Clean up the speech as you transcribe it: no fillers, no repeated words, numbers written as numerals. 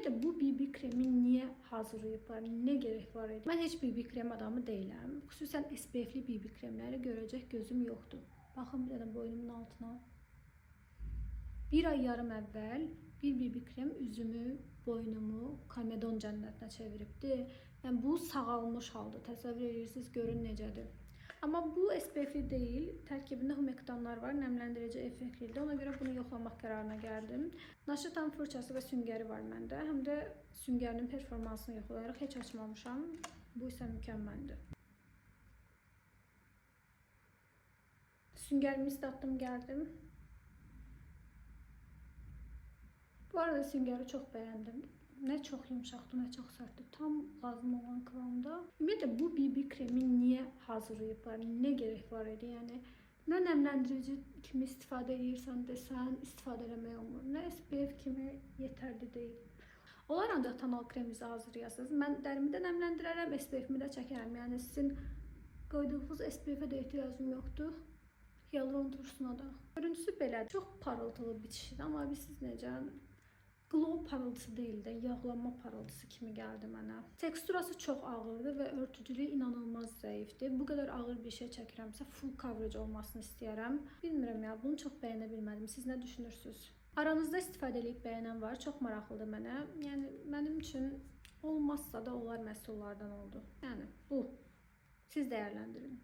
Ümumiyyətlə bu BB kremi niyə hazırlayıblar, nə gerək var idi? Mən heç BB krem adamı deyiləm. Xüsusən SPF-li BB kremləri görəcək gözüm yoxdur. Baxın bir dənə boynumun altına. Bir ay yarım əvvəl bir BB krem üzümü, boynumu komedon cənnətinə çeviribdi. Yəni bu sağalmış halda. Təsəvvür edirsiniz, görün necədir. Amma bu SPF-li deyil. Tərkibində humektanlar var, nəmləndirici effektlidir. Ona görə bunu yoxlamaq qərarına gəldim. Naşıtan fırçası və süngəri var məndə. Həm də süngərinin performansını yoxlayaraq heç açmamışam. Bu isə mükəmməldir. Süngərimi islatdım, gəldim. Bu arada süngəri çox bəyəndim. Nə çox yumşaqdır, nə çox sərtdir. Tam lazım olan kıvamda. Ümumiyyətlə bu BB kremi niyə hazırlayıblar, nə gerək var idi? Yəni nə nəmləndirici kimi istifadə edirsən desən, istifadə eləmək olmur. Nə SPF kimi yetərli deyil. Olar ancaq tonal kreminizi hazırlayasınız. Mən dərimi də nəmləndirərəm, SPF-mi də çəkərəm. Yəni sizin qoyduğunuz SPF-ə də ehtiyacım yoxdur. Hyaluron turşusuna da. Görüntüsü belədir. Çox parıltılı bitişidir, amma siz necə? Glow parıltısı deyil də, yağlanma parıltısı kimi gəldi mənə. Teksturası çox ağırdır və örtücülüyü inanılmaz zəifdir. Bu qədər ağır bir şey çəkirəmsə full coverage olmasını istəyərəm. Bilmirəm ya, bunu çox bəyənə bilmədim. Siz nə düşünürsünüz? Aranızda istifadə edib bəyənən var, çox maraqlıdır mənə. Yəni mənim üçün olmazsa da olar məhsullardan oldu. Yəni bu. Siz dəyərləndirin.